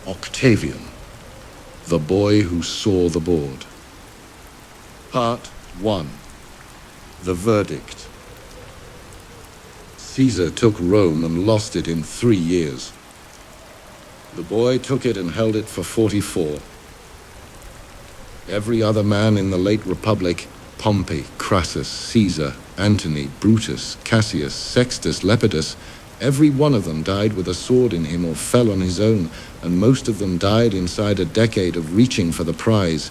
Octavian, the boy who saw the board. Part 1. The verdict. Caesar took Rome and lost it in 3 years. The boy took it and held it for 44. Every other man in the late Republic, Pompey, Crassus, Caesar, Antony, Brutus, Cassius, Sextus, Lepidus, every one of them died with a sword in him or fell on his own, and most of them died inside a decade of reaching for the prize.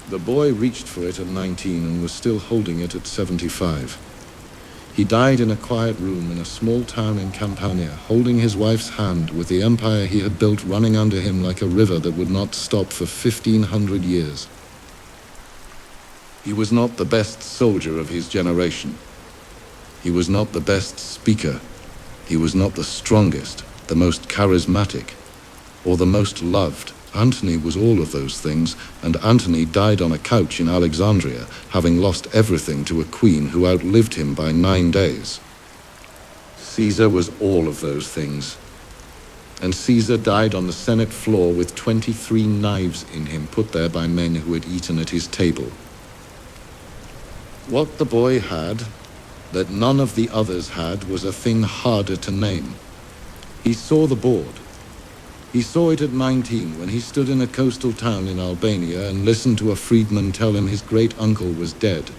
The boy reached for it at 19 and was still holding it at 75. He died in a quiet room in a small town in Campania, holding his wife's hand with the empire he had built running under him like a river that would not stop for 1,500 years. He was not the best soldier of his generation. He was not the best speaker. He was not the strongest, the most charismatic, or the most loved. Antony was all of those things, and Antony died on a couch in Alexandria, having lost everything to a queen who outlived him by 9 days. Caesar was all of those things. And Caesar died on the Senate floor with 23 knives in him, put there by men who had eaten at his table. What the boy had, that none of the others had, was a thing harder to name. He saw the board. He saw it at 19 when he stood in a coastal town in Albania and listened to a freedman tell him his great-uncle was dead.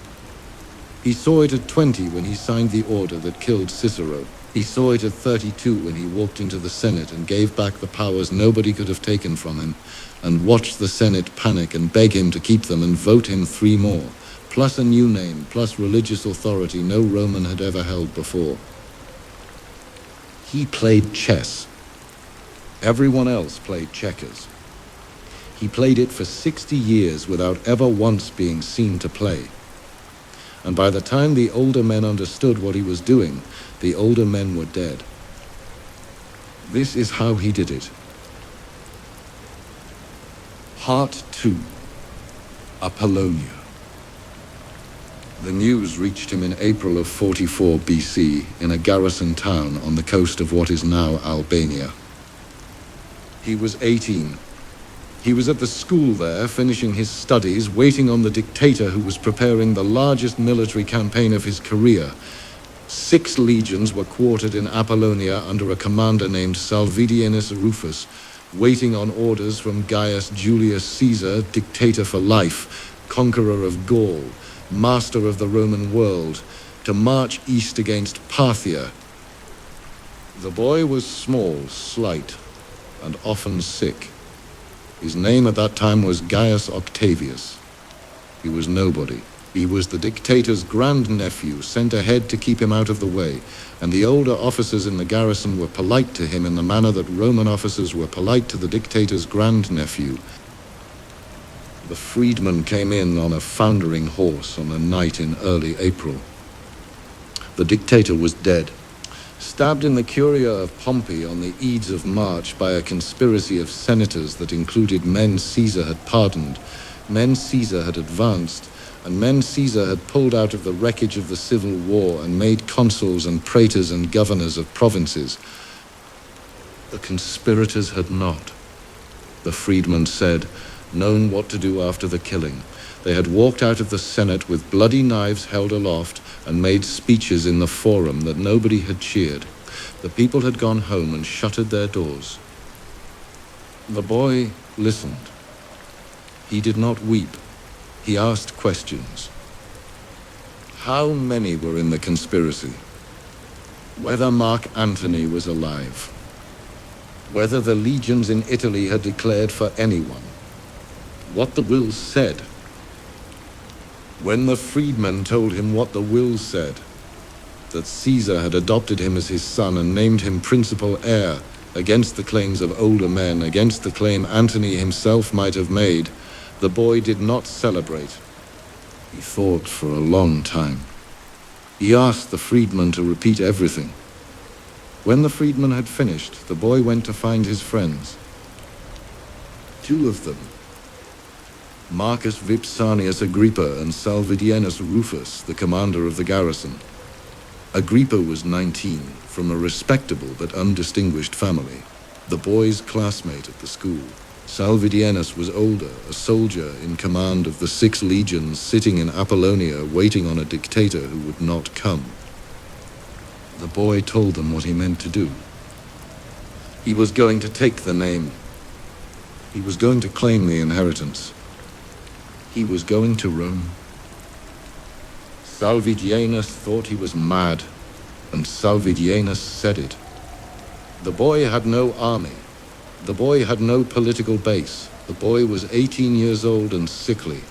He saw it at 20 when he signed the order that killed Cicero. He saw it at 32 when he walked into the Senate and gave back the powers nobody could have taken from him, and watched the Senate panic and beg him to keep them and vote him 3 more, plus a new name, plus religious authority no Roman had ever held before. He played chess. Everyone else played checkers. He played it for 60 years without ever once being seen to play. And by the time the older men understood what he was doing, the older men were dead. This is how he did it. Part 2. Apollonia. The news reached him in April of 44 BC in a garrison town on the coast of what is now Albania. He was 18. He was at the school there, finishing his studies, waiting on the dictator who was preparing the largest military campaign of his career. 6 legions were quartered in Apollonia under a commander named Salvidienus Rufus, waiting on orders from Gaius Julius Caesar, dictator for life, conqueror of Gaul, master of the Roman world, to march east against Parthia. The boy was small, slight, and often sick. His name at that time was Gaius Octavius. He was nobody. He was the dictator's grandnephew, sent ahead to keep him out of the way, and the older officers in the garrison were polite to him in the manner that Roman officers were polite to the dictator's grandnephew. The freedman came in on a foundering horse on a night in early April. The dictator was dead, stabbed in the curia of Pompey on the Ides of March by a conspiracy of senators that included men Caesar had pardoned, men Caesar had advanced, and men Caesar had pulled out of the wreckage of the civil war and made consuls and praetors and governors of provinces. The conspirators had not, the freedman said, known what to do after the killing. They had walked out of the Senate with bloody knives held aloft and made speeches in the forum that nobody had cheered. The people had gone home and shuttered their doors. The boy listened. He did not weep. He asked questions. How many were in the conspiracy? Whether Mark Antony was alive. Whether the legions in Italy had declared for anyone. What the will said. When the freedman told him what the will said, that Caesar had adopted him as his son and named him principal heir, against the claims of older men, against the claim Antony himself might have made, the boy did not celebrate. He thought for a long time. He asked the freedman to repeat everything. When the freedman had finished, the boy went to find his friends. 2 of them, Marcus Vipsanius Agrippa and Salvidienus Rufus, the commander of the garrison. Agrippa was 19, from a respectable but undistinguished family. the boy's classmate at the school. Salvidienus was older, a soldier in command of the 6 legions, sitting in Apollonia waiting on a dictator who would not come. The boy told them what he meant to do. He was going to take the name. He was going to claim the inheritance. He was going to Rome. Salvidienus thought he was mad, and Salvidienus said it. The boy had no army. The boy had no political base. The boy was 18 years old and sickly,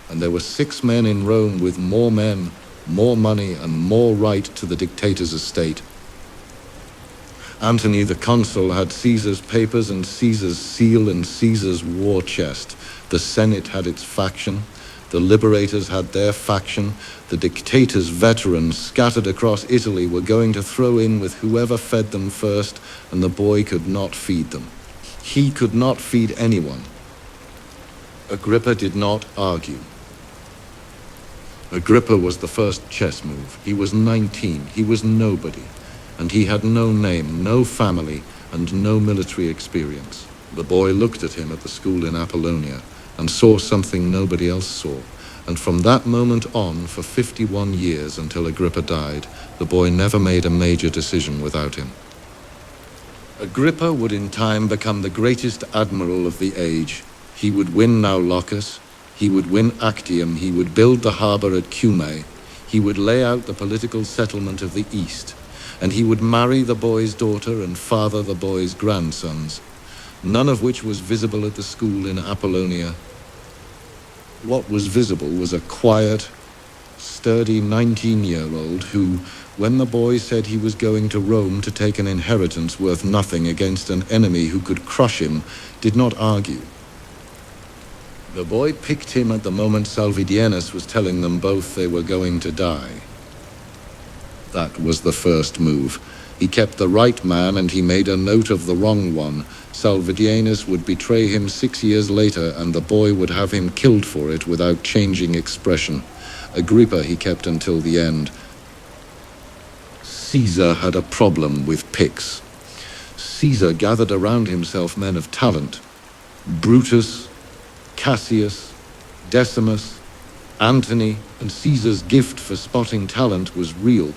and there were 6 men in Rome with more men, more money, and more right to the dictator's estate. Antony the consul had Caesar's papers and Caesar's seal and Caesar's war chest. The Senate had its faction. The liberators had their faction. The dictator's veterans scattered across Italy were going to throw in with whoever fed them first, and the boy could not feed them. He could not feed anyone. Agrippa did not argue. Agrippa was the first chess move. He was 19. He was nobody. And he had no name, no family, and no military experience. The boy looked at him at the school in Apollonia and saw something nobody else saw. And from that moment on, for 51 years until Agrippa died, the boy never made a major decision without him. Agrippa would in time become the greatest admiral of the age. He would win Naulochus. He would win Actium. He would build the harbor at Cumae. He would lay out the political settlement of the East. And he would marry the boy's daughter and father the boy's grandsons, none of which was visible at the school in Apollonia. What was visible was a quiet, sturdy 19-year-old who, when the boy said he was going to Rome to take an inheritance worth nothing against an enemy who could crush him, did not argue. The boy picked him at the moment Salvidienus was telling them both they were going to die. That was the first move. He kept the right man and he made a note of the wrong one. Salvidienus would betray him 6 years later, and the boy would have him killed for it without changing expression. Agrippa he kept until the end. Caesar had a problem with picks. Caesar gathered around himself men of talent. Brutus, Cassius, Decimus, Antony, and Caesar's gift for spotting talent was real.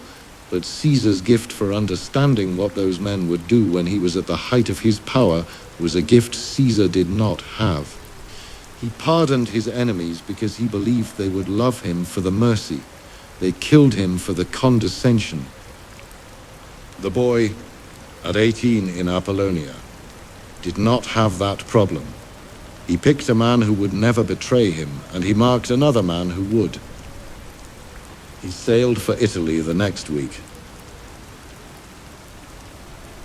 But Caesar's gift for understanding what those men would do when he was at the height of his power was a gift Caesar did not have. He pardoned his enemies because he believed they would love him for the mercy. They killed him for the condescension. The boy, at 18 in Apollonia, did not have that problem. He picked a man who would never betray him, and he marked another man who would. He sailed for Italy the next week.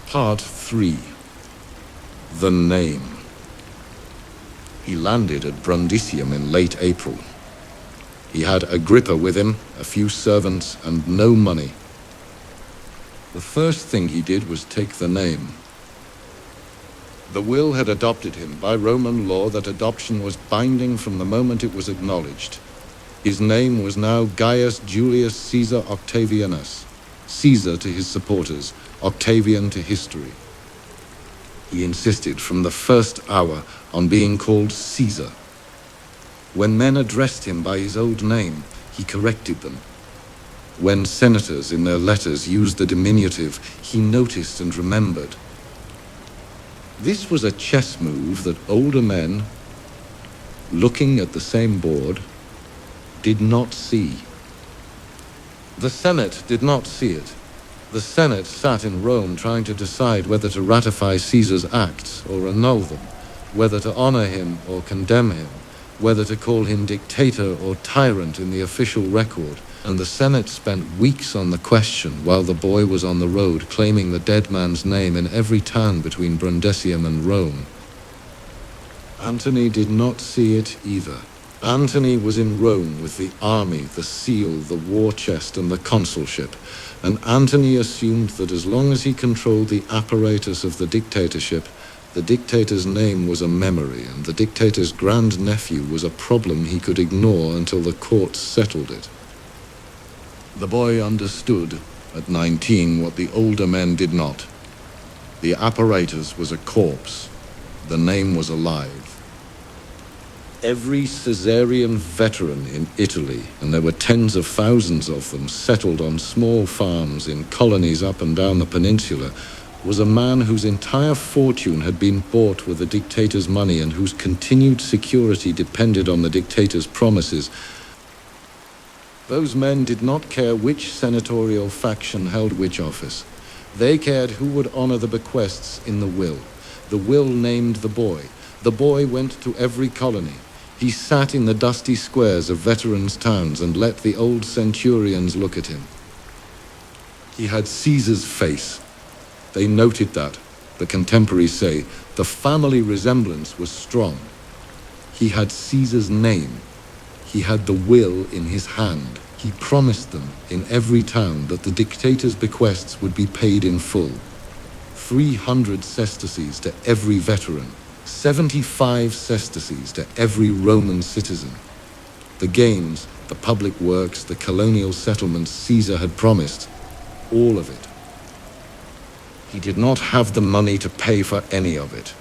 Part 3. The name. He landed at Brundisium in late April. He had Agrippa with him, a few servants, and no money. The first thing he did was take the name. The will had adopted him. By Roman law, that adoption was binding from the moment it was acknowledged. His name was now Gaius Julius Caesar Octavianus, Caesar to his supporters, Octavian to history. He insisted from the first hour on being called Caesar. When men addressed him by his old name, he corrected them. When senators in their letters used the diminutive, he noticed and remembered. This was a chess move that older men, looking at the same board, did not see. The Senate did not see it. The Senate sat in Rome trying to decide whether to ratify Caesar's acts or annul them, whether to honor him or condemn him, whether to call him dictator or tyrant in the official record, and the Senate spent weeks on the question while the boy was on the road claiming the dead man's name in every town between Brundisium and Rome. Antony did not see it either. Antony was in Rome with the army, the seal, the war chest, and the consulship, and Antony assumed that as long as he controlled the apparatus of the dictatorship, the dictator's name was a memory, and the dictator's grandnephew was a problem he could ignore until the courts settled it. The boy understood, at 19, what the older men did not. The apparatus was a corpse. The name was alive. Every Caesarean veteran in Italy, and there were tens of thousands of them settled on small farms in colonies up and down the peninsula, was a man whose entire fortune had been bought with the dictator's money and whose continued security depended on the dictator's promises. Those men did not care which senatorial faction held which office. They cared who would honor the bequests in the will. The will named the boy. The boy went to every colony. He sat in the dusty squares of veterans' towns and let the old centurions look at him. He had Caesar's face. They noted that. The contemporaries say the family resemblance was strong. He had Caesar's name. He had the will in his hand. He promised them in every town that the dictator's bequests would be paid in full. 300 sesterces to every veteran. 75 sesterces to every Roman citizen. The games, the public works, the colonial settlements Caesar had promised, all of it. He did not have the money to pay for any of it.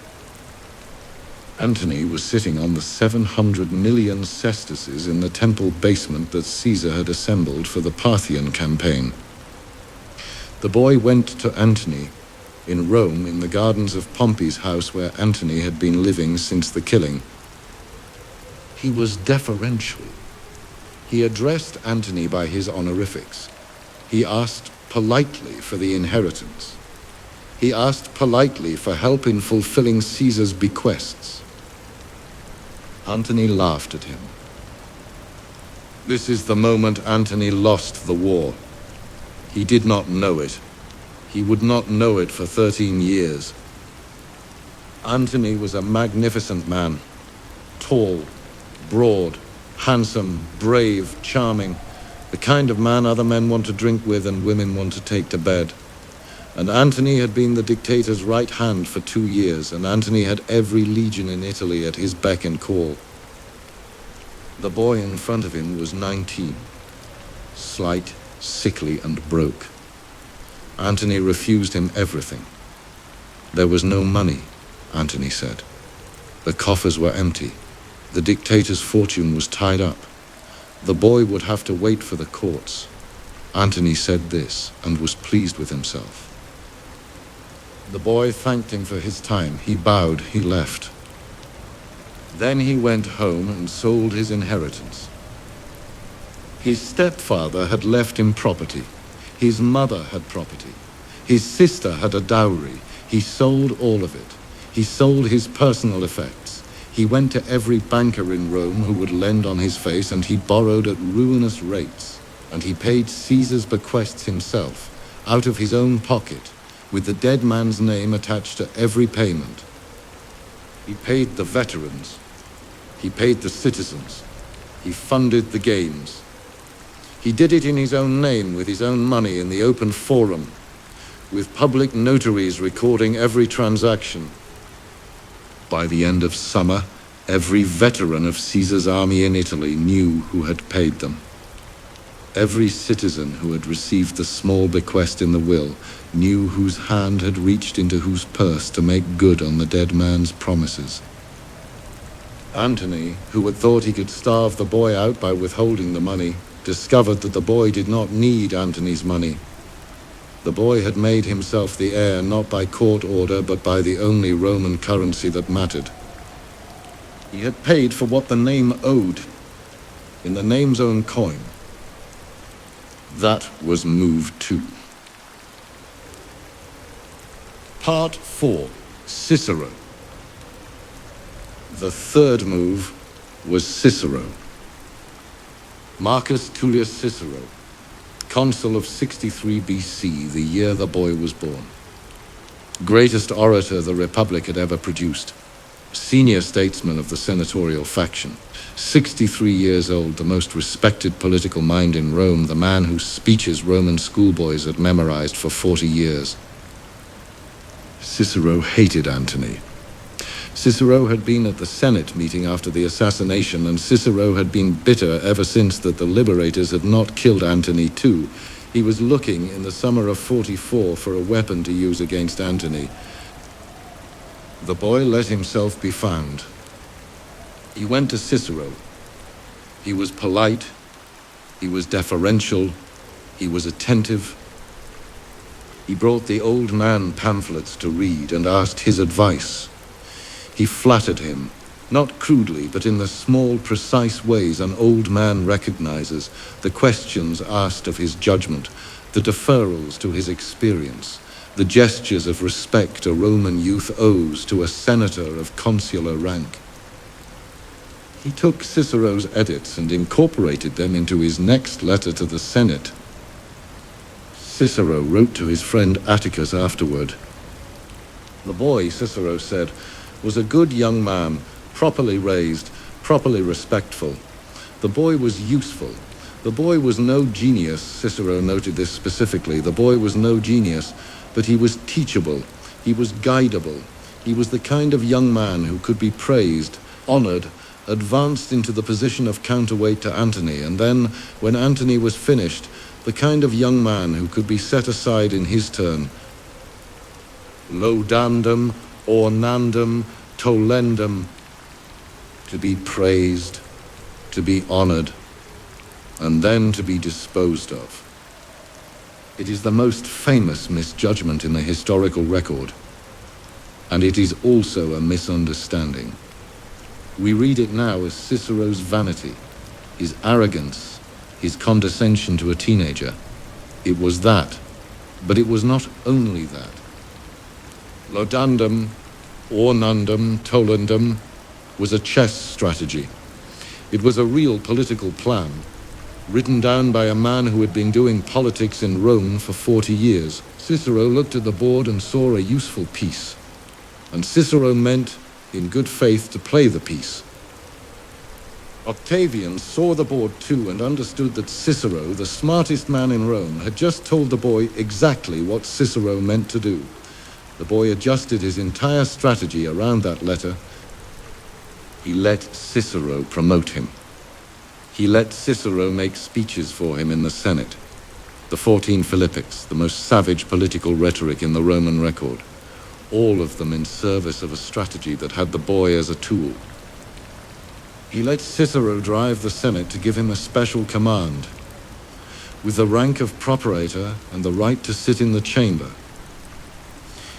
Antony was sitting on the 700 million sesterces in the temple basement that Caesar had assembled for the Parthian campaign. The boy went to Antony in Rome, in the gardens of Pompey's house where Antony had been living since the killing. He was deferential. He addressed Antony by his honorifics. He asked politely for the inheritance. He asked politely for help in fulfilling Caesar's bequests. Antony laughed at him. This is the moment Antony lost the war. He did not know it. He would not know it for 13 years. Antony was a magnificent man. Tall, broad, handsome, brave, charming. The kind of man other men want to drink with and women want to take to bed. And Antony had been the dictator's right hand for 2 years, and Antony had every legion in Italy at his beck and call. The boy in front of him was 19, slight, sickly, and broke. Antony refused him everything. There was no money, Antony said. The coffers were empty. The dictator's fortune was tied up. The boy would have to wait for the courts. Antony said this and was pleased with himself. The boy thanked him for his time. He bowed, he left. Then he went home and sold his inheritance. His stepfather had left him property. His mother had property. His sister had a dowry. He sold all of it. He sold his personal effects. He went to every banker in Rome who would lend on his face, and he borrowed at ruinous rates. And he paid Caesar's bequests himself, out of his own pocket, with the dead man's name attached to every payment. He paid the veterans. He paid the citizens. He funded the games. He did it in his own name, with his own money, in the open forum, with public notaries recording every transaction. By the end of summer, every veteran of Caesar's army in Italy knew who had paid them. Every citizen who had received the small bequest in the will knew whose hand had reached into whose purse to make good on the dead man's promises. Antony, who had thought he could starve the boy out by withholding the money, discovered that the boy did not need Antony's money. The boy had made himself the heir not by court order, but by the only Roman currency that mattered. He had paid for what the name owed, in the name's own coin. That was move 2. Part 4, Cicero. The third move was Cicero. Marcus Tullius Cicero, consul of 63 BC, the year the boy was born. Greatest orator the Republic had ever produced. Senior statesman of the senatorial faction. 63 years old, the most respected political mind in Rome, the man whose speeches Roman schoolboys had memorized for 40 years. Cicero hated Antony. Cicero had been at the Senate meeting after the assassination, and Cicero had been bitter ever since that the liberators had not killed Antony too. He was looking in the summer of 44 for a weapon to use against Antony. The boy let himself be found. He went to Cicero. He was polite, he was deferential, he was attentive. He brought the old man pamphlets to read and asked his advice. He flattered him, not crudely, but in the small, precise ways an old man recognizes, the questions asked of his judgment, the deferrals to his experience, the gestures of respect a Roman youth owes to a senator of consular rank. He took Cicero's edits and incorporated them into his next letter to the Senate. Cicero wrote to his friend Atticus afterward. The boy, Cicero said, was a good young man, properly raised, properly respectful. The boy was useful. The boy was no genius, Cicero noted this specifically. The boy was no genius, but he was teachable. He was guidable. He was the kind of young man who could be praised, honored, advanced into the position of counterweight to Antony, and then, when Antony was finished, the kind of young man who could be set aside in his turn. Laudandum, ornandum, tolendum, to be praised, to be honored, and then to be disposed of. It is the most famous misjudgment in the historical record, and it is also a misunderstanding. We read it now as Cicero's vanity, his arrogance, his condescension to a teenager. It was that, but it was not only that. Laudandum, ornandum, tolendum was a chess strategy. It was a real political plan, written down by a man who had been doing politics in Rome for 40 years. Cicero looked at the board and saw a useful piece, and Cicero meant, in good faith, to play the piece. Octavian saw the board too and understood that Cicero, the smartest man in Rome, had just told the boy exactly what Cicero meant to do. The boy adjusted his entire strategy around that letter. He let Cicero promote him. He let Cicero make speeches for him in the Senate. The 14 Philippics, the most savage political rhetoric in the Roman record. All of them in service of a strategy that had the boy as a tool. He let Cicero drive the Senate to give him a special command, with the rank of procurator and the right to sit in the chamber.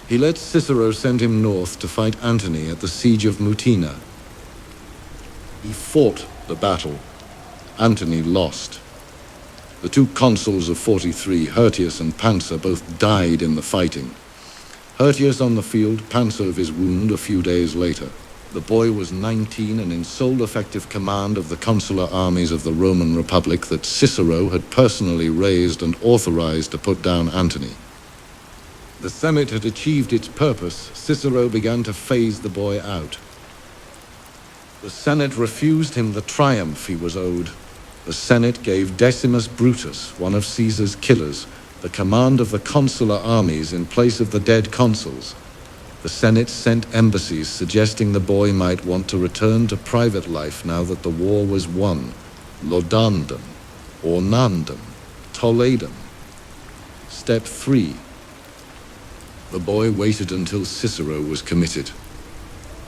He let Cicero send him north to fight Antony at the siege of Mutina. He fought the battle. Antony lost. The two consuls of 43, Hirtius and Pansa, both died in the fighting. Hirtius on the field, Pansa of his wound a few days later. The boy was 19 and in sole effective command of the consular armies of the Roman Republic that Cicero had personally raised and authorized to put down Antony. The Senate had achieved its purpose. Cicero began to phase the boy out. The Senate refused him the triumph he was owed. The Senate gave Decimus Brutus, one of Caesar's killers, the command of the consular armies in place of the dead consuls. The Senate sent embassies suggesting the boy might want to return to private life now that the war was won. Laudandum, ornandum, toledum. Step 3. The boy waited until Cicero was committed.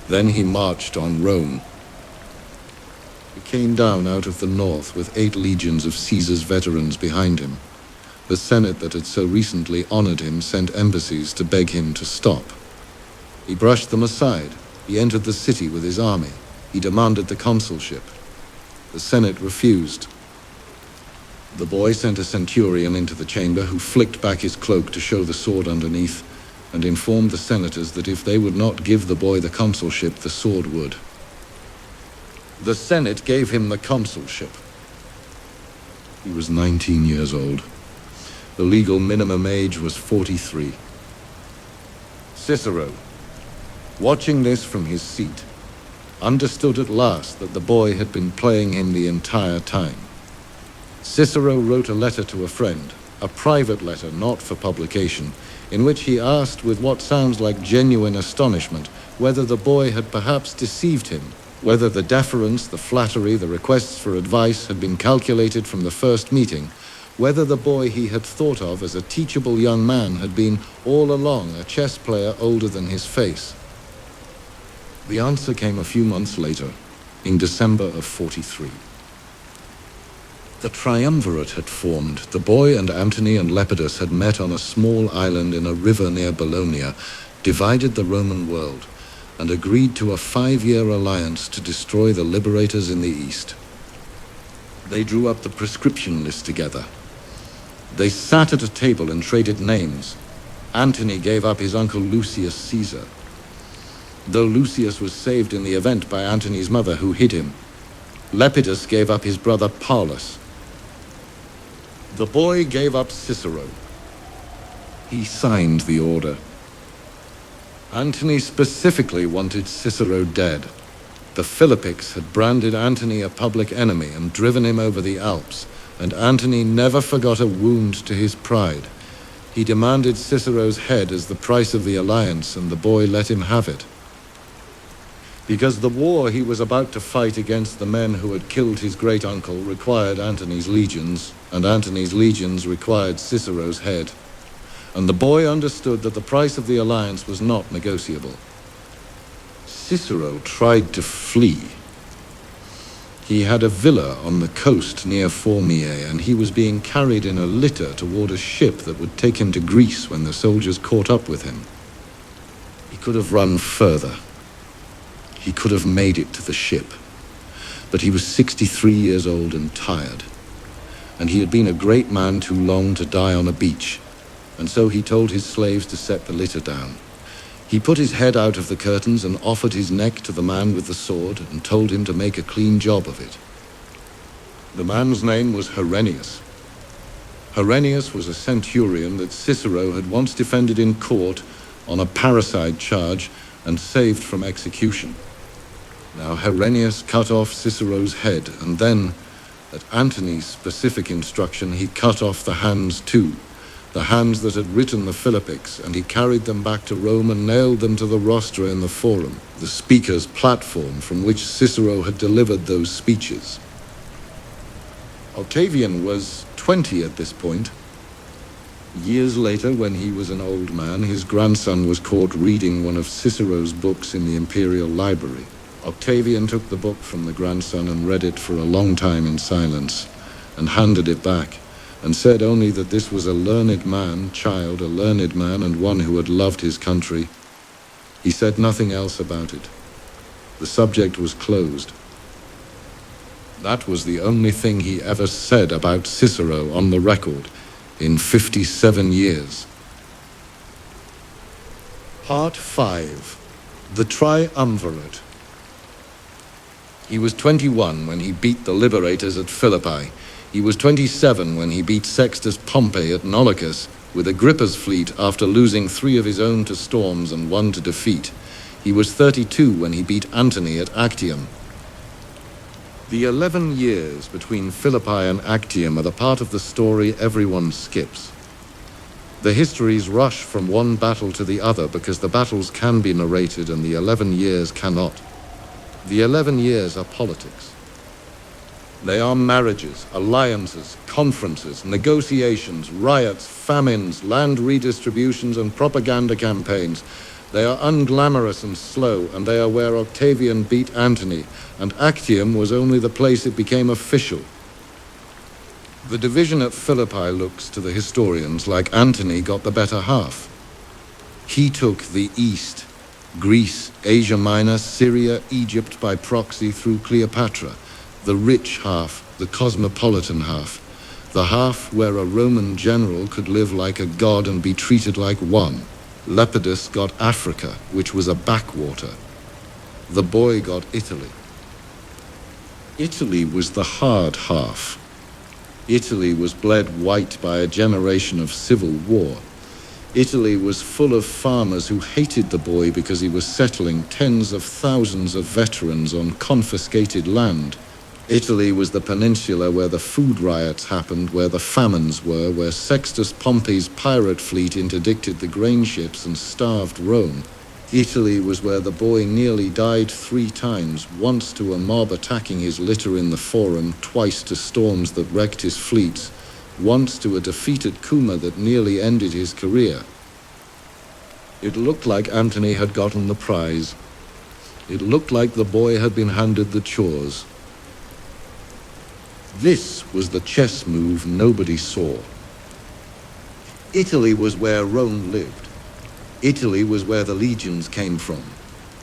Then he marched on Rome. He came down out of the north with 8 legions of Caesar's veterans behind him. The Senate that had so recently honored him sent embassies to beg him to stop. He brushed them aside. He entered the city with his army. He demanded the consulship. The Senate refused. The boy sent a centurion into the chamber who flicked back his cloak to show the sword underneath and informed the senators that if they would not give the boy the consulship, the sword would. The Senate gave him the consulship. He was 19 years old. The legal minimum age was 43. Cicero, watching this from his seat, understood at last that the boy had been playing him the entire time. Cicero wrote a letter to a friend, a private letter not for publication, in which he asked with what sounds like genuine astonishment whether the boy had perhaps deceived him, whether the deference, the flattery, the requests for advice had been calculated from the first meeting, whether the boy he had thought of as a teachable young man had been all along a chess player older than his face. The answer came a few months later, in December of 43. The Triumvirate had formed. The boy and Antony and Lepidus had met on a small island in a river near Apollonia, divided the Roman world, and agreed to a 5-year alliance to destroy the liberators in the East. They drew up the prescription list together. They sat at a table and traded names. Antony gave up his uncle Lucius Caesar, though Lucius was saved in the event by Antony's mother, who hid him. Lepidus gave up his brother Paulus. The boy gave up Cicero. He signed the order. Antony specifically wanted Cicero dead. The Philippics had branded Antony a public enemy and driven him over the Alps, and Antony never forgot a wound to his pride. He demanded Cicero's head as the price of the alliance, and the boy let him have it. Because the war he was about to fight against the men who had killed his great-uncle required Antony's legions, and Antony's legions required Cicero's head. And the boy understood that the price of the alliance was not negotiable. Cicero tried to flee. He had a villa on the coast near Formiae, and he was being carried in a litter toward a ship that would take him to Greece when the soldiers caught up with him. He could have run further. He could have made it to the ship, but he was 63 years old and tired, and he had been a great man too long to die on a beach, and so he told his slaves to set the litter down. He put his head out of the curtains and offered his neck to the man with the sword and told him to make a clean job of it. The man's name was Herennius. Herennius was a centurion that Cicero had once defended in court on a parricide charge and saved from execution. Now Herennius cut off Cicero's head, and then, at Antony's specific instruction, he cut off the hands too, the hands that had written the Philippics, and he carried them back to Rome and nailed them to the rostra in the Forum, the speaker's platform from which Cicero had delivered those speeches. Octavian was 20 at this point. Years later, when he was an old man, his grandson was caught reading one of Cicero's books in the imperial library. Octavian took the book from the grandson and read it for a long time in silence, and handed it back, and said only that this was a learned man, a learned man, and one who had loved his country. He said nothing else about it. The subject was closed. That was the only thing he ever said about Cicero on the record in 57 years. Part 5. The Triumvirate. He was 21 when he beat the liberators at Philippi. He was 27 when he beat Sextus Pompey at Naulochus with Agrippa's fleet after losing 3 of his own to storms and 1 to defeat. He was 32 when he beat Antony at Actium. The 11 years between Philippi and Actium are the part of the story everyone skips. The histories rush from one battle to the other because the battles can be narrated and the 11 years cannot. The 11 years are politics. They are marriages, alliances, conferences, negotiations, riots, famines, land redistributions, and propaganda campaigns. They are unglamorous and slow, and they are where Octavian beat Antony, and Actium was only the place it became official. The division at Philippi looks to the historians like Antony got the better half. He took the East, Greece, Asia Minor, Syria, Egypt by proxy through Cleopatra, the rich half, the cosmopolitan half, the half where a Roman general could live like a god and be treated like one. Lepidus got Africa, which was a backwater. The boy got Italy. Italy was the hard half. Italy was bled white by a generation of civil war. Italy was full of farmers who hated the boy because he was settling tens of thousands of veterans on confiscated land. Italy was the peninsula where the food riots happened, where the famines were, where Sextus Pompey's pirate fleet interdicted the grain ships and starved Rome. Italy was where the boy nearly died 3 times, once to a mob attacking his litter in the Forum, twice to storms that wrecked his fleets, once to a defeated Kuma that nearly ended his career. It looked like Antony had gotten the prize. It looked like the boy had been handed the chores. This was the chess move nobody saw. Italy was where Rome lived. Italy was where the legions came from.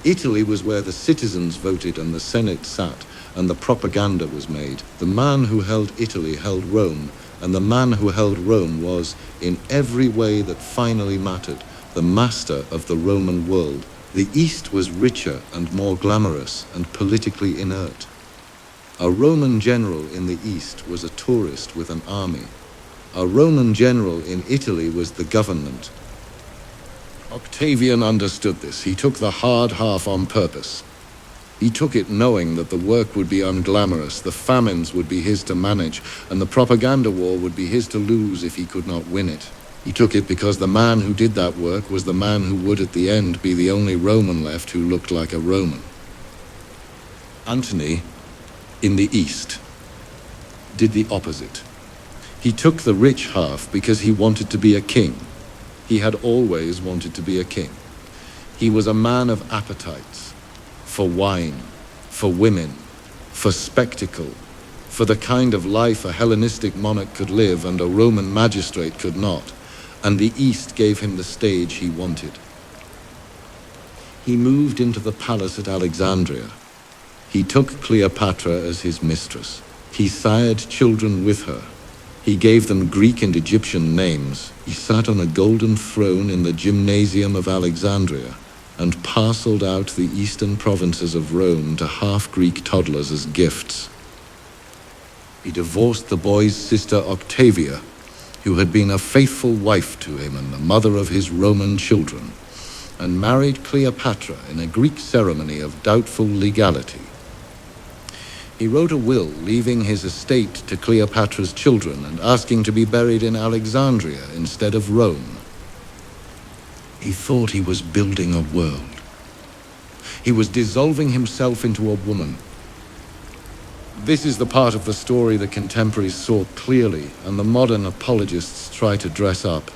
Italy was where the citizens voted and the Senate sat, and the propaganda was made. The man who held Italy held Rome, and the man who held Rome was, in every way that finally mattered, the master of the Roman world. The East was richer and more glamorous and politically inert. A Roman general in the East was a tourist with an army. A Roman general in Italy was the government. Octavian understood this. He took the hard half on purpose. He took it knowing that the work would be unglamorous, the famines would be his to manage, and the propaganda war would be his to lose if he could not win it. He took it because the man who did that work was the man who would at the end be the only Roman left who looked like a Roman. Antony, in the East, did the opposite. He took the rich half because he wanted to be a king. He had always wanted to be a king. He was a man of appetites, for wine, for women, for spectacle, for the kind of life a Hellenistic monarch could live and a Roman magistrate could not, and the East gave him the stage he wanted. He moved into the palace at Alexandria. He took Cleopatra as his mistress. He sired children with her. He gave them Greek and Egyptian names. He sat on a golden throne in the gymnasium of Alexandria and parceled out the eastern provinces of Rome to half-Greek toddlers as gifts. He divorced the boy's sister Octavia, who had been a faithful wife to him and the mother of his Roman children, and married Cleopatra in a Greek ceremony of doubtful legality. He wrote a will leaving his estate to Cleopatra's children and asking to be buried in Alexandria instead of Rome. He thought he was building a world. He was dissolving himself into a woman. This is the part of the story the contemporaries saw clearly, and the modern apologists try to dress up.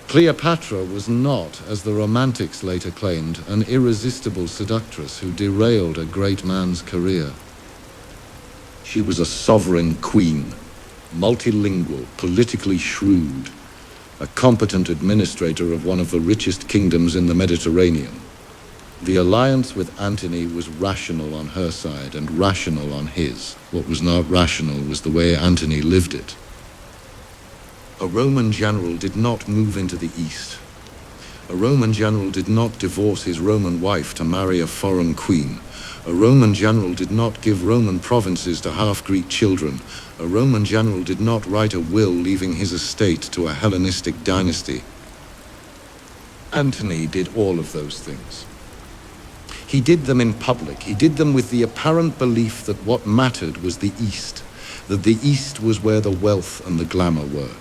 Cleopatra was not, as the Romantics later claimed, an irresistible seductress who derailed a great man's career. She was a sovereign queen, multilingual, politically shrewd, a competent administrator of one of the richest kingdoms in the Mediterranean. The alliance with Antony was rational on her side and rational on his. What was not rational was the way Antony lived it. A Roman general did not move into the East. A Roman general did not divorce his Roman wife to marry a foreign queen. A Roman general did not give Roman provinces to half-Greek children. A Roman general did not write a will leaving his estate to a Hellenistic dynasty. Antony did all of those things. He did them in public. He did them with the apparent belief that what mattered was the East, that the East was where the wealth and the glamour were,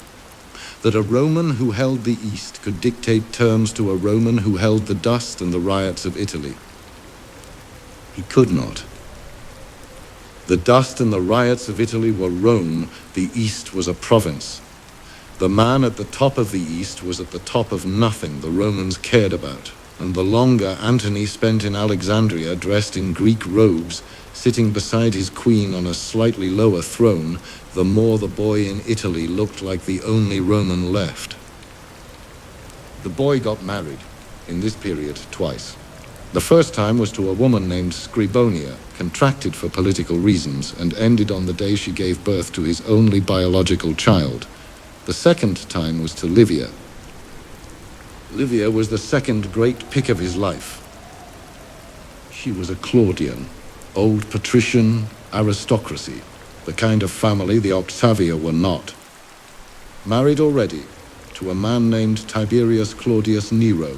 that a Roman who held the East could dictate terms to a Roman who held the dust and the riots of Italy. He could not. The dust and the riots of Italy were Rome, the East was a province. The man at the top of the East was at the top of nothing the Romans cared about, and the longer Antony spent in Alexandria dressed in Greek robes, sitting beside his queen on a slightly lower throne, the more the boy in Italy looked like the only Roman left. The boy got married, in this period, twice. The first time was to a woman named Scribonia, contracted for political reasons, and ended on the day she gave birth to his only biological child. The second time was to Livia. Livia was the second great pick of his life. She was a Claudian, old patrician aristocracy, the kind of family the Octavia were not. Married already to a man named Tiberius Claudius Nero,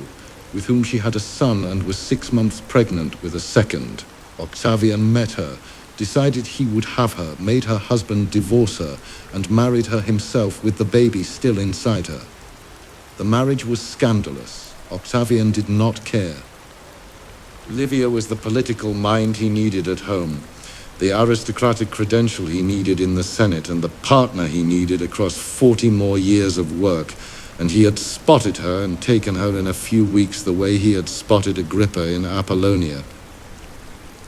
with whom she had a son and was 6 months pregnant with a second. Octavian met her, decided he would have her, made her husband divorce her, and married her himself with the baby still inside her. The marriage was scandalous. Octavian did not care. Livia was the political mind he needed at home. the aristocratic credential he needed in the Senate, and the partner he needed across 40 more years of work, and he had spotted her and taken her in a few weeks the way he had spotted Agrippa in Apollonia.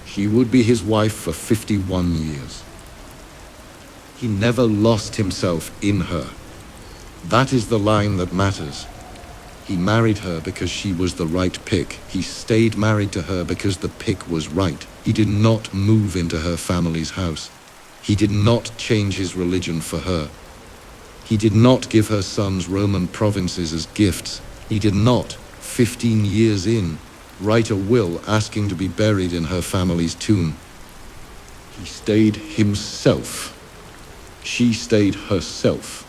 She would be his wife for 51 years. He never lost himself in her. That is the line that matters. He married her because she was the right pick. He stayed married to her because the pick was right. He did not move into her family's house. He did not change his religion for her. He did not give her sons Roman provinces as gifts. He did not, 15 years in, write a will asking to be buried in her family's tomb. He stayed himself. She stayed herself.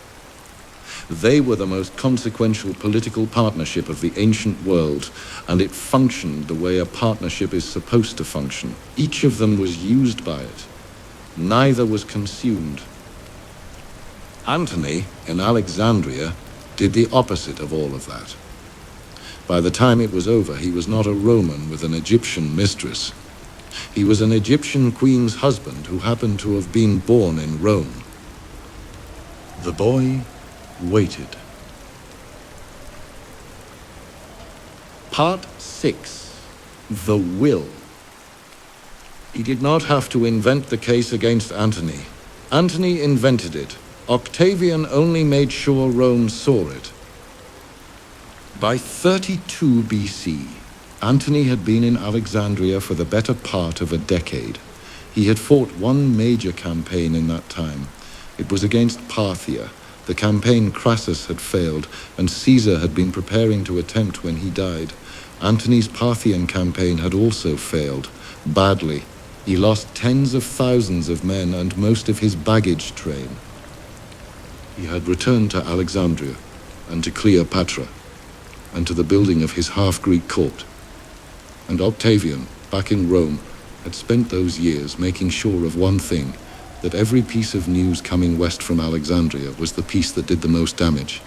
They were the most consequential political partnership of the ancient world, and it functioned the way a partnership is supposed to function. Each of them was used by it. Neither was consumed. Antony, in Alexandria, did the opposite of all of that. By the time it was over, he was not a Roman with an Egyptian mistress. He was an Egyptian queen's husband who happened to have been born in Rome. The boy waited. Part 6. The Will. He did not have to invent the case against Antony. Antony invented it. Octavian only made sure Rome saw it. By 32 BC, Antony had been in Alexandria for the better part of a decade. He had fought one major campaign in that time. It was against Parthia. The campaign Crassus had failed, and Caesar had been preparing to attempt when he died. Antony's Parthian campaign had also failed, badly. He lost tens of thousands of men and most of his baggage train. He had returned to Alexandria, and to Cleopatra, and to the building of his half-Greek court. And Octavian, back in Rome, had spent those years making sure of one thing, that every piece of news coming west from Alexandria was the piece that did the most damage.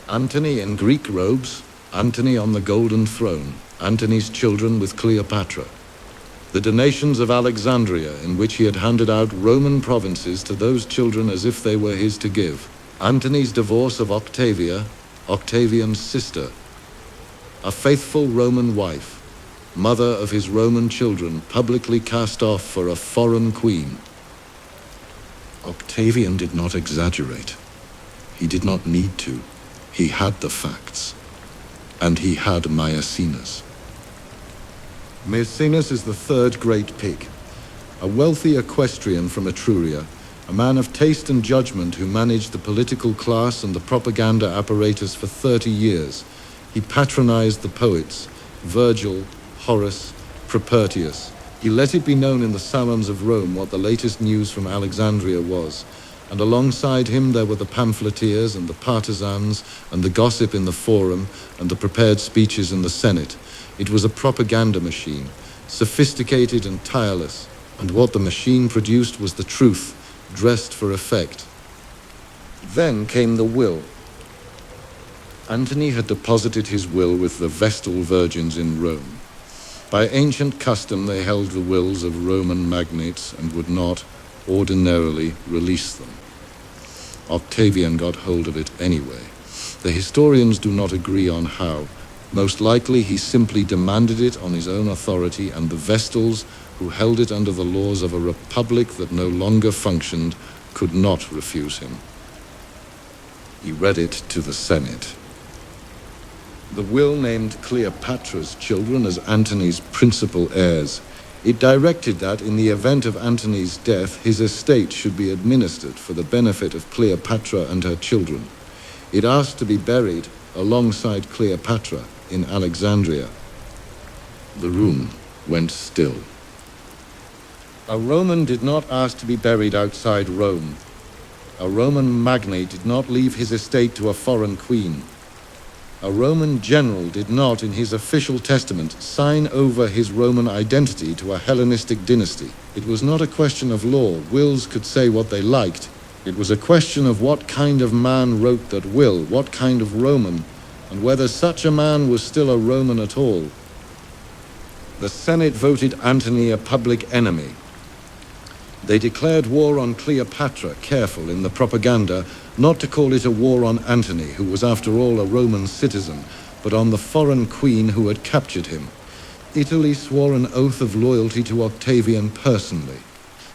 Antony in Greek robes, Antony on the golden throne, Antony's children with Cleopatra. The donations of Alexandria, in which he had handed out Roman provinces to those children as if they were his to give. Antony's divorce of Octavia, Octavian's sister. A faithful Roman wife, mother of his Roman children, publicly cast off for a foreign queen. Octavian did not exaggerate. He did not need to. He had the facts. And he had Maecenas. Maecenas is the third great pick. A wealthy equestrian from Etruria, a man of taste and judgment who managed the political class and the propaganda apparatus for 30 years. He patronized the poets, Virgil, Horace, Propertius. He let it be known in the salons of Rome what the latest news from Alexandria was, and alongside him there were the pamphleteers and the partisans and the gossip in the forum and the prepared speeches in the Senate. It was a propaganda machine, sophisticated and tireless, and what the machine produced was the truth, dressed for effect. Then came the will. Antony had deposited his will with the Vestal virgins in Rome. By ancient custom, they held the wills of Roman magnates and would not, ordinarily, release them. Octavian got hold of it anyway. The historians do not agree on how. Most likely, he simply demanded it on his own authority, and the Vestals, who held it under the laws of a republic that no longer functioned, could not refuse him. He read it to the Senate. The will named Cleopatra's children as Antony's principal heirs. It directed that, in the event of Antony's death, his estate should be administered for the benefit of Cleopatra and her children. It asked to be buried alongside Cleopatra in Alexandria. The room went still. A Roman did not ask to be buried outside Rome. A Roman magnate did not leave his estate to a foreign queen. A Roman general did not, in his official testament, sign over his Roman identity to a Hellenistic dynasty. It was not a question of law. Wills could say what they liked. It was a question of what kind of man wrote that will, what kind of Roman, and whether such a man was still a Roman at all. The Senate voted Antony a public enemy. They declared war on Cleopatra, careful in the propaganda not to call it a war on Antony, who was after all a Roman citizen, but on the foreign queen who had captured him. Italy swore an oath of loyalty to Octavian personally.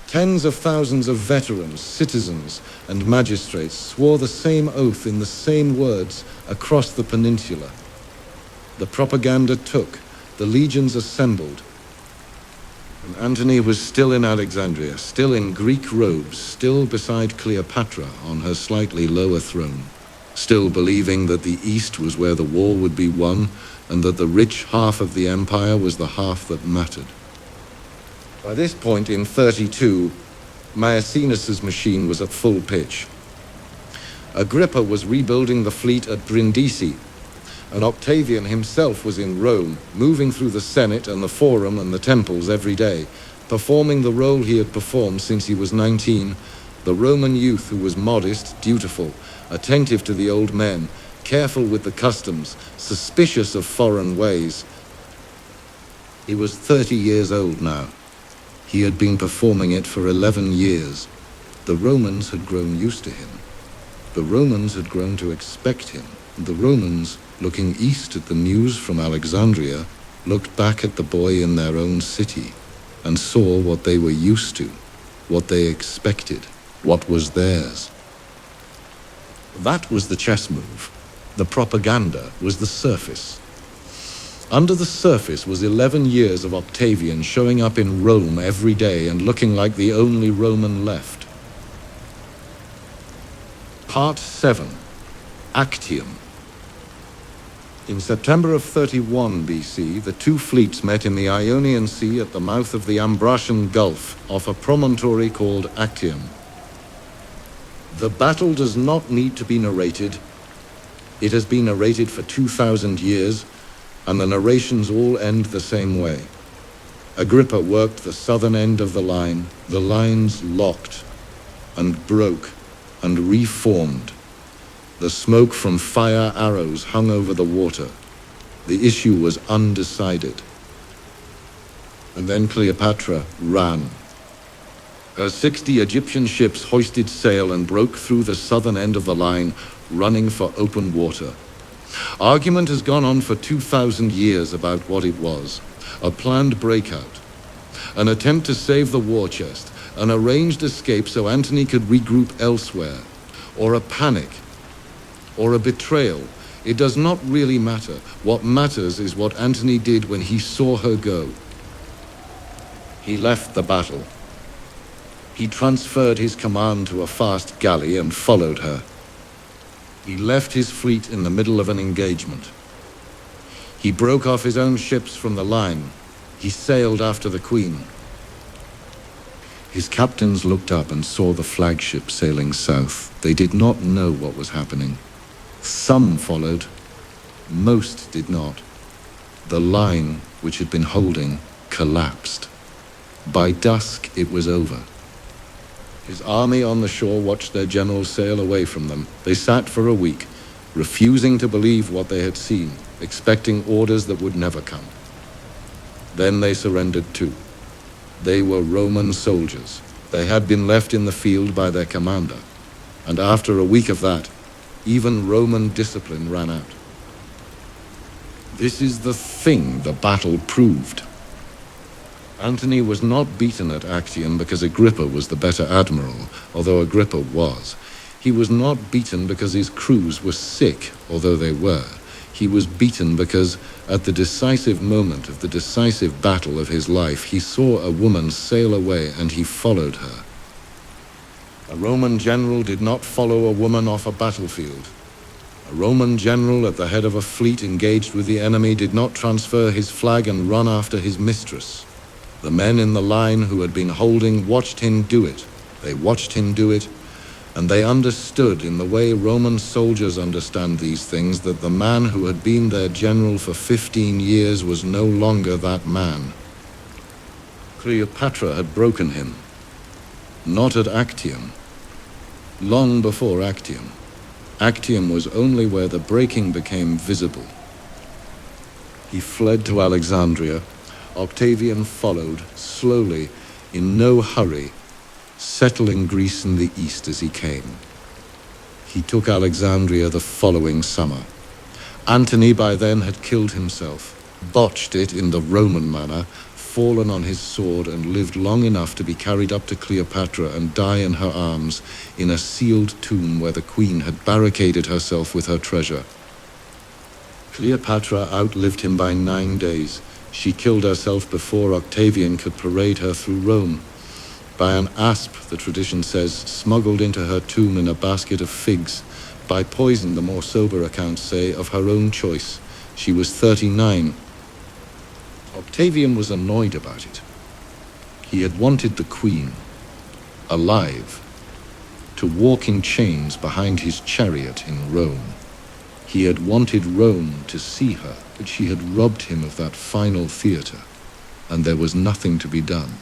Tens of thousands of veterans, citizens, and magistrates swore the same oath in the same words across the peninsula. The propaganda took, the legions assembled, and Antony was still in Alexandria, still in Greek robes, still beside Cleopatra on her slightly lower throne, still believing that the East was where the war would be won, and that the rich half of the empire was the half that mattered. By this point in 32, Maecenas' machine was at full pitch. Agrippa was rebuilding the fleet at Brindisi, and Octavian himself was in Rome, moving through the Senate and the Forum and the temples every day, performing the role he had performed since he was 19, the Roman youth who was modest, dutiful, attentive to the old men, careful with the customs, suspicious of foreign ways. He was 30 years old now. He had been performing it for 11 years. The Romans had grown used to him. The Romans had grown to expect him. The Romans, looking east at the news from Alexandria, looked back at the boy in their own city and saw what they were used to, what they expected, what was theirs. That was the chess move. The propaganda was the surface. Under the surface was 11 years of Octavian showing up in Rome every day and looking like the only Roman left. Part 7. Actium. In September of 31 BC, the two fleets met in the Ionian Sea at the mouth of the Ambracian Gulf off a promontory called Actium. The battle does not need to be narrated. It has been narrated for 2,000 years, and the narrations all end the same way. Agrippa worked the southern end of the line. The lines locked and broke and reformed. The smoke from fire arrows hung over the water. The issue was undecided. And then Cleopatra ran. Her 60 Egyptian ships hoisted sail and broke through the southern end of the line, running for open water. Argument has gone on for 2,000 years about what it was. A planned breakout, an attempt to save the war chest, an arranged escape so Antony could regroup elsewhere, or a panic, or a betrayal. It does not really matter. What matters is what Antony did when he saw her go. He left the battle. He transferred his command to a fast galley and followed her. He left his fleet in the middle of an engagement. He broke off his own ships from the line. He sailed after the queen. His captains looked up and saw the flagship sailing south. They did not know what was happening. Some followed. Most did not. The line, which had been holding, collapsed. By dusk, it was over. His army on the shore watched their general sail away from them. They sat for a week, refusing to believe what they had seen, expecting orders that would never come. Then they surrendered too. They were Roman soldiers. They had been left in the field by their commander. And after a week of that, even Roman discipline ran out. This is the thing the battle proved. Antony was not beaten at Actium because Agrippa was the better admiral, although Agrippa was. He was not beaten because his crews were sick, although they were. He was beaten because, at the decisive moment of the decisive battle of his life, he saw a woman sail away and he followed her. A Roman general did not follow a woman off a battlefield. A Roman general at the head of a fleet engaged with the enemy did not transfer his flag and run after his mistress. The men in the line who had been holding watched him do it. They watched him do it, and they understood in the way Roman soldiers understand these things that the man who had been their general for 15 years was no longer that man. Cleopatra had broken him. Not at Actium. Long before Actium. Actium was only where the breaking became visible. He fled to Alexandria. Octavian followed, slowly, in no hurry, settling Greece in the east as he came. He took Alexandria the following summer. Antony by then had killed himself, botched it in the Roman manner, fallen on his sword, and lived long enough to be carried up to Cleopatra and die in her arms in a sealed tomb where the queen had barricaded herself with her treasure. Cleopatra outlived him by 9 days. She killed herself before Octavian could parade her through Rome. By an asp, the tradition says, smuggled into her tomb in a basket of figs. By poison, the more sober accounts say, of her own choice. She was 39. Octavian was annoyed about it. He had wanted the queen, alive, to walk in chains behind his chariot in Rome. He had wanted Rome to see her, but she had robbed him of that final theater, and there was nothing to be done.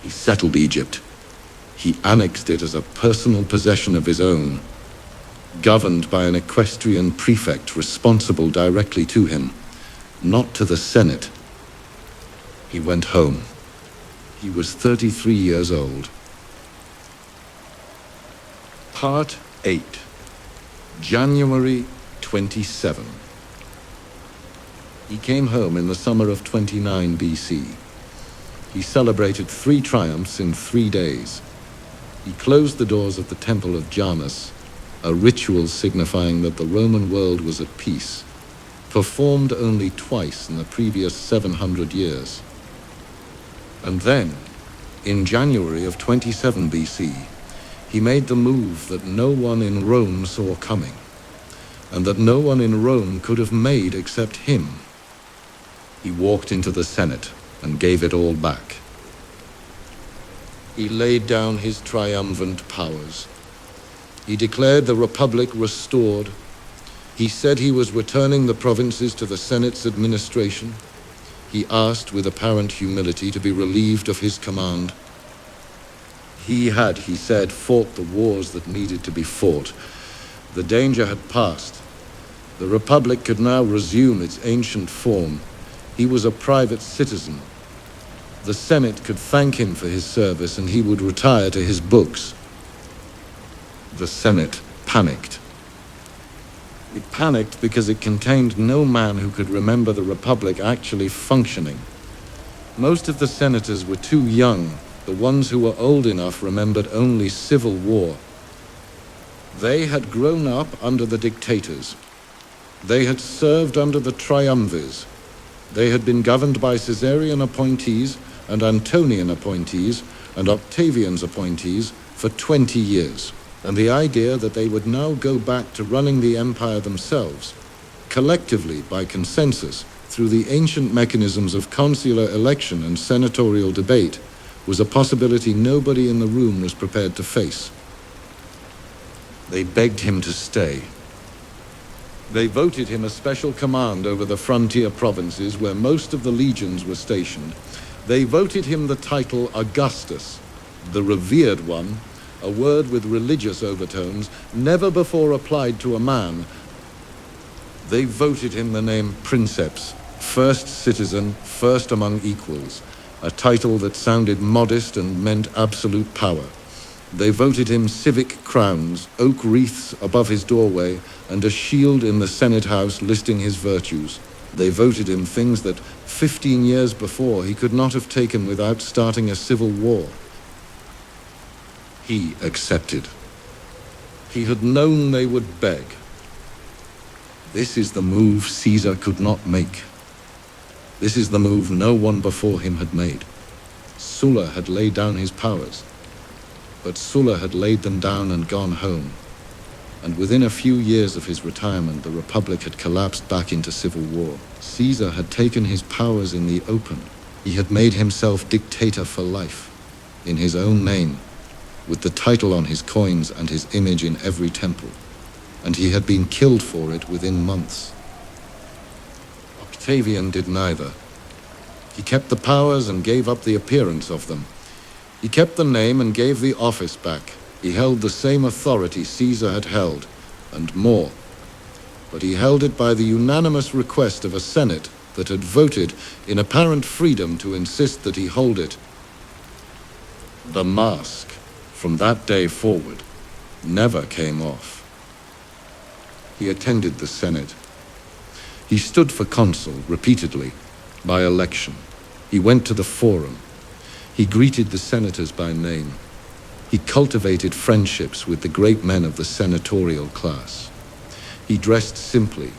He settled Egypt. He annexed it as a personal possession of his own, governed by an equestrian prefect responsible directly to him, not to the Senate. He went home. He was 33 years old. Part 8. January 27. He came home in the summer of 29 BC. He celebrated 3 triumphs in 3 days. He closed the doors of the temple of Janus, a ritual signifying that the Roman world was at peace, performed only twice in the previous 700 years. And then, in January of 27 BC, he made the move that no one in Rome saw coming, and that no one in Rome could have made except him. He walked into the Senate and gave it all back. He laid down his triumphant powers. He declared the Republic restored. He said he was returning the provinces to the Senate's administration. He asked with apparent humility to be relieved of his command. He had, he said, fought the wars that needed to be fought. The danger had passed. The Republic could now resume its ancient form. He was a private citizen. The Senate could thank him for his service, and he would retire to his books. The Senate panicked. It panicked because it contained no man who could remember the Republic actually functioning. Most of the senators were too young. The ones who were old enough remembered only civil war. They had grown up under the dictators. They had served under the triumvirs. They had been governed by Caesarean appointees and Antonian appointees and Octavian's appointees for 20 years. And the idea that they would now go back to running the empire themselves, collectively by consensus, through the ancient mechanisms of consular election and senatorial debate, was a possibility nobody in the room was prepared to face. They begged him to stay. They voted him a special command over the frontier provinces where most of the legions were stationed. They voted him the title Augustus, the revered one, a word with religious overtones, never before applied to a man. They voted him the name Princeps, first citizen, first among equals, a title that sounded modest and meant absolute power. They voted him civic crowns, oak wreaths above his doorway, and a shield in the Senate House listing his virtues. They voted him things that 15 years before he could not have taken without starting a civil war. He accepted. He had known they would beg. This is the move Caesar could not make. This is the move no one before him had made. Sulla had laid down his powers, but Sulla had laid them down and gone home. And within a few years of his retirement, the Republic had collapsed back into civil war. Caesar had taken his powers in the open. He had made himself dictator for life, in his own name, with the title on his coins and his image in every temple. And he had been killed for it within months. Octavian did neither. He kept the powers and gave up the appearance of them. He kept the name and gave the office back. He held the same authority Caesar had held, and more. But he held it by the unanimous request of a Senate that had voted in apparent freedom to insist that he hold it. The mask, from that day forward, never came off. He attended the Senate. He stood for consul repeatedly, by election. He went to the forum. He greeted the senators by name. He cultivated friendships with the great men of the senatorial class. He dressed simply.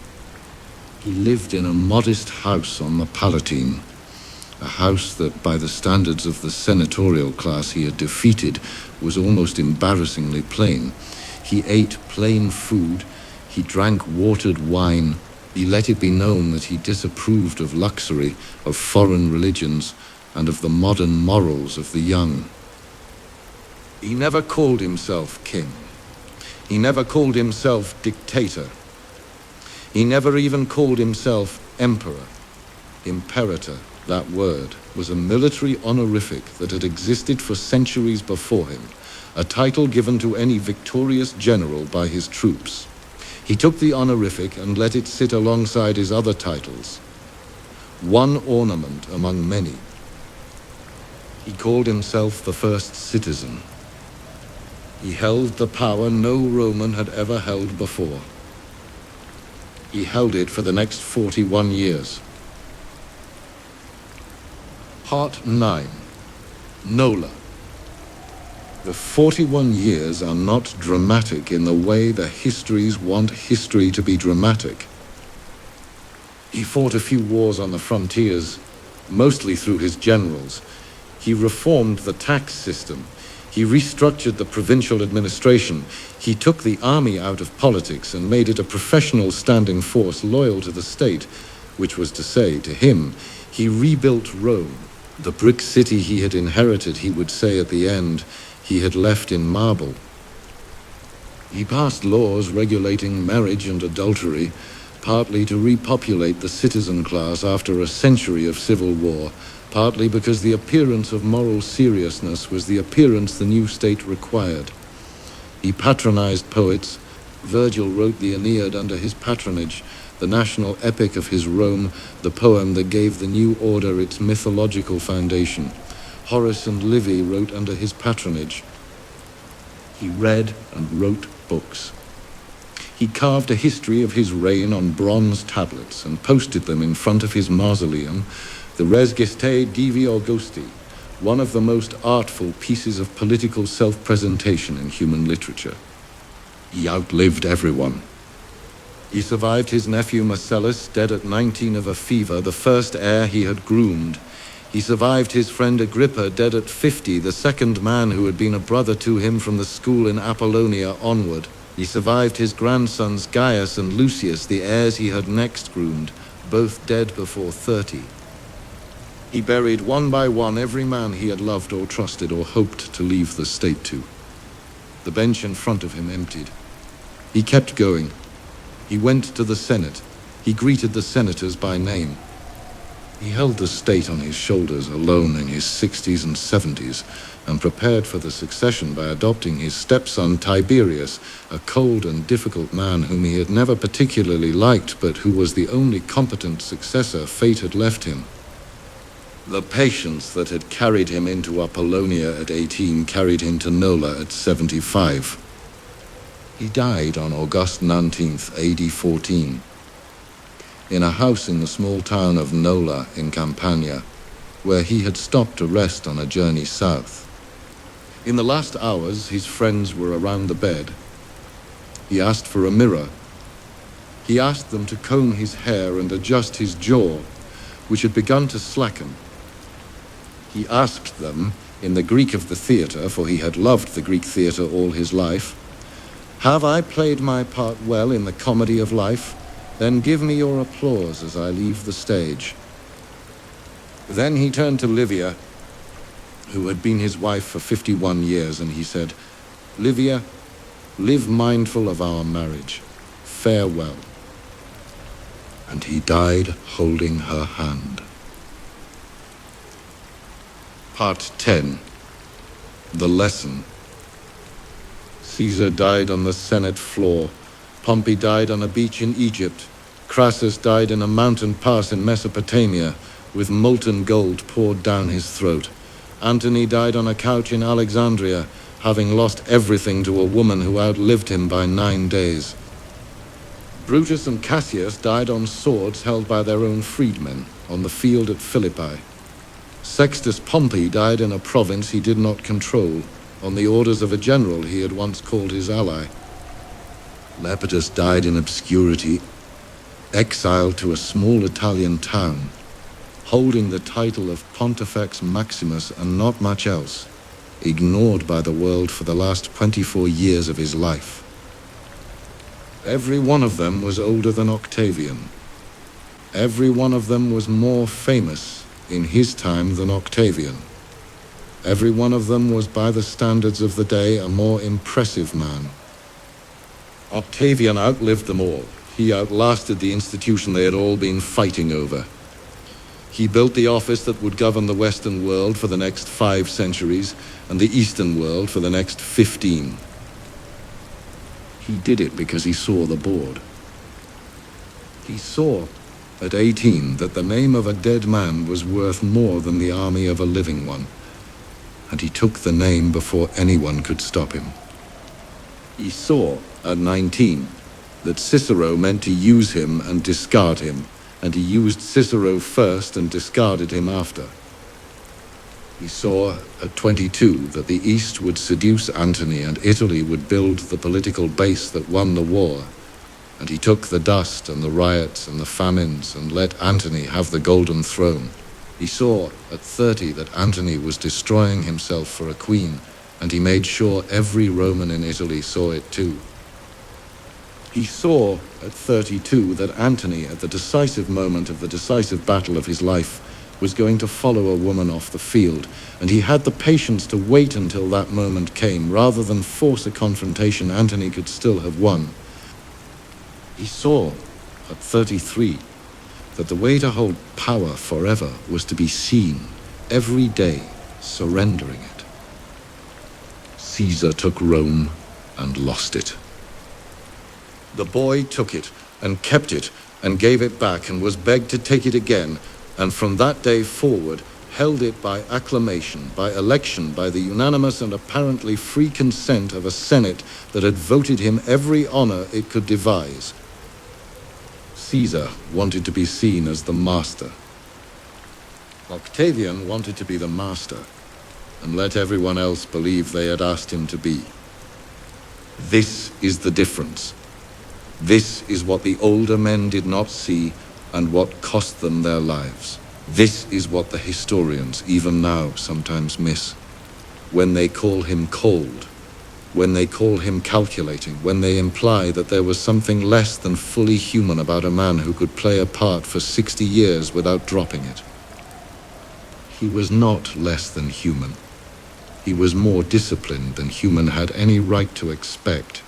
He lived in a modest house on the Palatine, a house that, by the standards of the senatorial class he had defeated, was almost embarrassingly plain. He ate plain food. He drank watered wine. He let it be known that he disapproved of luxury, of foreign religions, and of the modern morals of the young. He never called himself king. He never called himself dictator. He never even called himself emperor. Imperator, that word, was a military honorific that had existed for centuries before him, a title given to any victorious general by his troops. He took the honorific and let it sit alongside his other titles, one ornament among many. He called himself the first citizen. He held the power no Roman had ever held before. He held it for the next 41 years. Part 9. Nola. The 41 years are not dramatic in the way the histories want history to be dramatic. He fought a few wars on the frontiers, mostly through his generals. He reformed the tax system. He restructured the provincial administration. He took the army out of politics and made it a professional standing force loyal to the state, which was to say, to him, he rebuilt Rome. The brick city he had inherited, he would say at the end, he had left in marble. He passed laws regulating marriage and adultery, partly to repopulate the citizen class after a century of civil war, partly because the appearance of moral seriousness was the appearance the new state required. He patronized poets. Virgil wrote the Aeneid under his patronage, the national epic of his Rome, the poem that gave the new order its mythological foundation. Horace and Livy wrote under his patronage. He read and wrote books. He carved a history of his reign on bronze tablets and posted them in front of his mausoleum, the Res Gestae Divi Augusti, one of the most artful pieces of political self-presentation in human literature. He outlived everyone. He survived his nephew Marcellus, dead at 19 of a fever, the first heir he had groomed. He survived his friend Agrippa, dead at 50, the second man who had been a brother to him from the school in Apollonia onward. He survived his grandsons Gaius and Lucius, the heirs he had next groomed, both dead before 30. He buried one by one every man he had loved or trusted or hoped to leave the state to. The bench in front of him emptied. He kept going. He went to the Senate. He greeted the senators by name. He held the state on his shoulders alone in his 60s and 70s, and prepared for the succession by adopting his stepson Tiberius, a cold and difficult man whom he had never particularly liked, but who was the only competent successor fate had left him. The patience that had carried him into Apollonia at 18 carried him to Nola at 75. He died on August 19th, AD 14. In a house in the small town of Nola in Campania, where he had stopped to rest on a journey south. In the last hours, his friends were around the bed. He asked for a mirror. He asked them to comb his hair and adjust his jaw, which had begun to slacken. He asked them, in the Greek of the theatre, for he had loved the Greek theatre all his life, "Have I played my part well in the comedy of life? Then give me your applause as I leave the stage." Then he turned to Livia, who had been his wife for 51 years, and he said, "Livia, live mindful of our marriage. Farewell." And he died holding her hand. Part 10. The Lesson. Caesar died on the Senate floor. Pompey died on a beach in Egypt. Crassus died in a mountain pass in Mesopotamia, with molten gold poured down his throat. Antony died on a couch in Alexandria, having lost everything to a woman who outlived him by 9 days. Brutus and Cassius died on swords held by their own freedmen on the field at Philippi. Sextus Pompey died in a province he did not control, on the orders of a general he had once called his ally. Lepidus died in obscurity, exiled to a small Italian town, holding the title of Pontifex Maximus and not much else, ignored by the world for the last 24 years of his life. Every one of them was older than Octavian. Every one of them was more famous in his time than Octavian. Every one of them was, by the standards of the day, a more impressive man. Octavian outlived them all. He outlasted the institution they had all been fighting over. He built the office that would govern the Western world for the next 5 centuries, and the Eastern world for the next 15. He did it because he saw the board. He saw, at 18, that the name of a dead man was worth more than the army of a living one, and he took the name before anyone could stop him. He saw, at 19, that Cicero meant to use him and discard him, and he used Cicero first and discarded him after. He saw, at 22, that the East would seduce Antony and Italy would build the political base that won the war, and he took the dust and the riots and the famines and let Antony have the golden throne. He saw, at 30, that Antony was destroying himself for a queen, and he made sure every Roman in Italy saw it too. He saw, at 32, that Antony, at the decisive moment of the decisive battle of his life, was going to follow a woman off the field, and he had the patience to wait until that moment came, rather than force a confrontation Antony could still have won. He saw, at 33, that the way to hold power forever was to be seen, every day, surrendering it. Caesar took Rome and lost it. The boy took it, and kept it, and gave it back, and was begged to take it again, and from that day forward held it by acclamation, by election, by the unanimous and apparently free consent of a Senate that had voted him every honor it could devise. Caesar wanted to be seen as the master. Octavian wanted to be the master, and let everyone else believe they had asked him to be. This is the difference. This is what the older men did not see, and what cost them their lives. This is what the historians, even now, sometimes miss. When they call him cold, when they call him calculating, when they imply that there was something less than fully human about a man who could play a part for 60 years without dropping it. He was not less than human. He was more disciplined than human had any right to expect.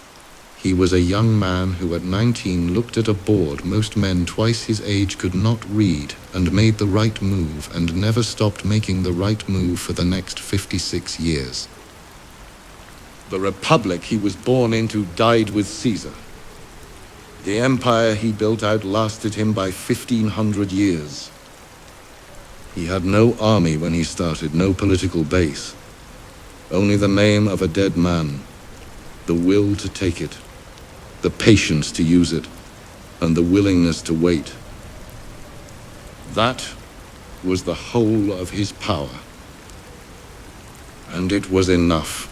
He was a young man who at 19 looked at a board most men twice his age could not read, and made the right move, and never stopped making the right move for the next 56 years. The republic he was born into died with Caesar. The empire he built outlasted him by 1,500 years. He had no army when he started, no political base. Only the name of a dead man, the will to take it, the patience to use it, and the willingness to wait. That was the whole of his power. And it was enough.